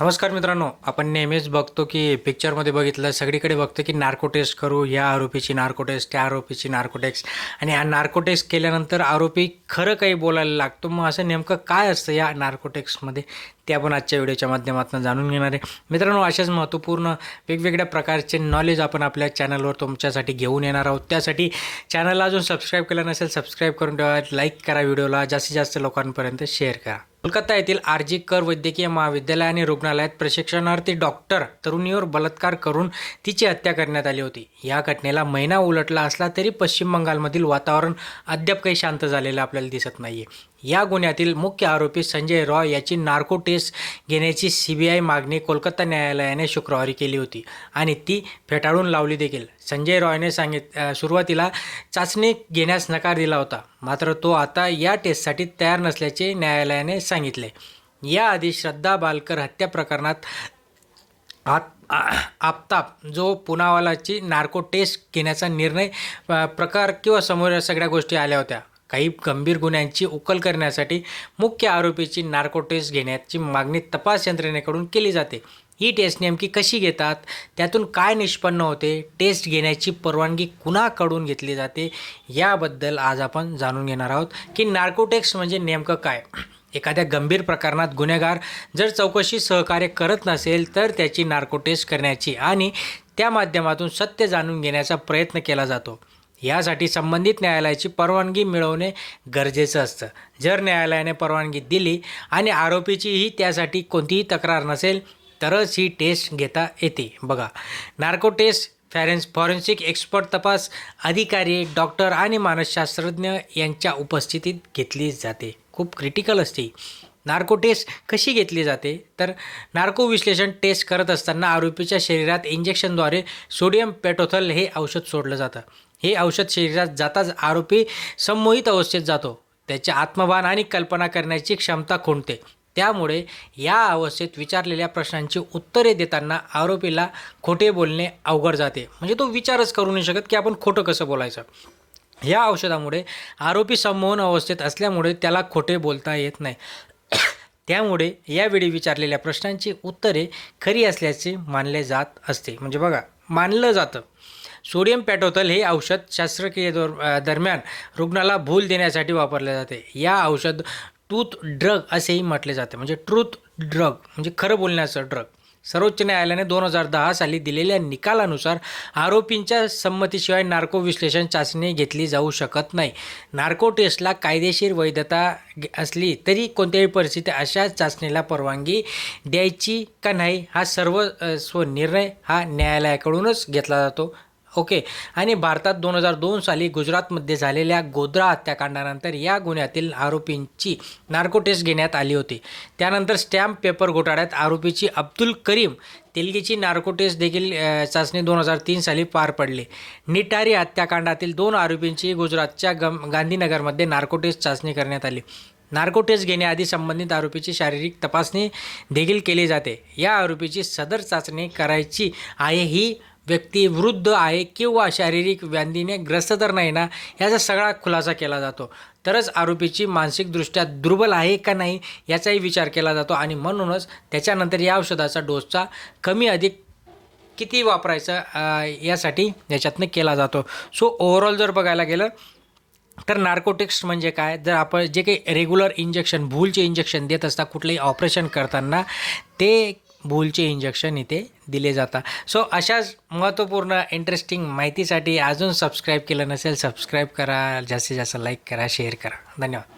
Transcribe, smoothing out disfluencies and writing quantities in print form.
नमस्कार मित्रांनो, आपण नेहमीच बघतो की पिक्चरमध्ये बघितलं सगळीकडे बघतो की नार्को टेस्ट करू, या आरोपीची नार्को टेस्ट, त्या आरोपीची नार्को टेस्ट आणि हा नार्को टेस्ट केल्यानंतर आरोपी खरं काही बोलायला लागतो. मग असं नेमकं काय असतं या नार्को टेस्टमध्ये ते आपण आजच्या व्हिडिओच्या माध्यमातून जाणून घेणार आहे. मित्रांनो, अशाच महत्त्वपूर्ण वेगवेगळ्या प्रकारचे नॉलेज आपण आपल्या चॅनलवर तुमच्यासाठी घेऊन येणार आहोत. त्यासाठी चॅनलला अजून सबस्क्राईब केलं नसेल सबस्क्राईब करून ठेवा, लाईक करा, व्हिडिओला जास्तीत जास्त लोकांपर्यंत शेअर करा. कोलकाता येथील आर.जी. कर वैद्यकीय महाविद्यालय आणि रुग्णालयात प्रशिक्षणार्थी डॉक्टर तरुणीवर बलात्कार करून तिची हत्या करण्यात आली होती. या घटनेला महिना उलटला असला तरी पश्चिम बंगालमधील वातावरण अद्याप काही शांत झालेलं आपल्याला दिसत नाहीये. या गुन्ह्यातील मुख्य आरोपी संजय रॉय याची नार्को टेस्ट घेण्याची सीबीआय मागणी कोलकाता न्यायालयाने शुक्रवारी केली होती आणि ती फेटाळून लावली देखील. संजय रॉयने सुरुवातीला चाचणी घेण्यास नकार दिला होता, मात्र तो आता या टेस्टसाठी तयार नसल्याचे न्यायालयाने सांगितले. याआधी श्रद्धा बालकर हत्या प्रकरणात आफताब जो पुनावालाची नार्को टेस्ट घेण्याचा निर्णय प्रकार किंवा समोर सगळ्या गोष्टी आल्या होत्या. काही गंभीर गुन्ह्यांची उकल करण्यासाठी मुख्य आरोपीची नार्को टेस्ट घेण्याची मागणी तपास यंत्रणेकडून केली जाते. ही टेस्ट नेमकी कशी घेतात, त्यातून काय निष्पन्न होते, टेस्ट घेण्याची परवानगी कुणाकडून घेतली जाते, याबद्दल आज आपण जाणून घेणार आहोत की नार्को टेस्ट म्हणजे नेमकं काय. एखाद्या गंभीर प्रकरणात गुन्हेगार जर चौकशी सहकार्य करत नसेल तर त्याची नार्को टेस्ट करण्याची आणि त्या माध्यमातून सत्य जाणून घेण्याचा प्रयत्न केला जातो. यासाठी संबंधित न्यायालयाची परवानगी मिळवणे गरजेचं असतं. जर न्यायालयाने परवानगी दिली आणि आरोपीचीही त्यासाठी कोणतीही तक्रार नसेल तरच ही टेस्ट घेता येते. बघा, नार्को टेस्ट फॉरेन्सिक एक्सपर्ट, तपास अधिकारी, डॉक्टर आणि मानसशास्त्रज्ञ यांच्या उपस्थितीत घेतली जाते. खूप क्रिटिकल असते. नार्को टेस्ट कशी घेतली जाते तर नार्को विश्लेषण टेस्ट करत असताना आरोपीच्या शरीरात इंजेक्शनद्वारे सोडियम पेटोथल हे औषध सोडलं जातं. हे औषध शरीरात जाताच आरोपी संमोहित अवस्थेत जातो. त्याचे आत्मभान आणि कल्पना करण्याची क्षमता खुंटते. त्यामुळे या अवस्थेत विचारलेल्या प्रश्नांची उत्तरे देताना आरोपीला खोटे बोलणे अवघड जाते. म्हणजे तो विचारच करू नाही शकत की आपण खोटं कसं बोलायचं. या औषधामुळे आरोपी संमोहन अवस्थेत असल्यामुळे त्याला खोटे बोलता येत नाही. त्यामुळे यावेळी विचारलेल्या प्रश्नांची उत्तरे खरी असल्याचे मानले जात असते. म्हणजे बघा, मानलं जातं. सोडियम पेटोथल हे औषध दरम्यान रुग्णाला भूल देण्यासाठी वापरले जाते. या औषध ट्रूथ ड्रग असेही म्हटले जाते. म्हणजे ट्रूथ ड्रग म्हणजे खरं बोलण्याचं ड्रग. सर्वोच्च न्यायालयाने 2010 साली दिलेल्या निकालानुसार आरोपींच्या संमतीशिवाय नार्को विश्लेषण चाचणी घेतली जाऊ शकत नाही. नार्को टेस्टला कायदेशीर वैधता असली तरी कोणत्याही परिस्थितीत अशा चाचणीला परवानगी द्यायची का नाही हा सर्व निर्णय हा न्यायालयाकडूनच घेतला जातो. ओके. आणि भारतात 2002 साली गुजरातमध्ये झालेल्या गोध्रा हत्याकांडानंतर या गुन्ह्यातील आरोपींची नार्को टेस्ट घेण्यात आली होती. त्यानंतर स्टॅम्प पेपर घोटाळ्यात आरोपीची अब्दुल करीम तेलगीची नार्को टेस्ट देखील चाचणी 2003 साली पार पडली. निटारी हत्याकांडातील 2 आरोपींची गुजरातच्या गांधीनगरमध्ये नार्को टेस्ट चाचणी करण्यात आली. नार्को टेस्ट घेण्याआधी संबंधित आरोपीची शारीरिक तपासणी देखील केली जाते. या आरोपीची सदर चाचणी करायची आहे ही व्यक्ती वृद्ध आहे किंवा शारीरिक व्याधीने ग्रस्त तर नाही ना, याचा सगळा खुलासा केला जातो. तरच आरोपीची मानसिकदृष्ट्या दुर्बल आहे का नाही याचाही विचार केला जातो आणि म्हणूनच त्याच्यानंतर या औषधाचा डोसचा कमी अधिक किती वापरायचा यासाठी याच्यातनं केला जातो. सो ओव्हरऑल जर बघायला गेलं तर नार्को टेस्ट म्हणजे काय, जर आपण जे काही रेग्युलर इंजेक्शन भूलचे इंजेक्शन देत असता कुठलंही ऑपरेशन करताना ते भूलचे इंजेक्शन इथे दिले जातात. सो अशाच महत्त्वपूर्ण इंटरेस्टिंग माहितीसाठी अजून सबस्क्राईब केलं नसेल सबस्क्राईब करा, जास्तीत जास्त लाईक करा, शेअर करा. धन्यवाद.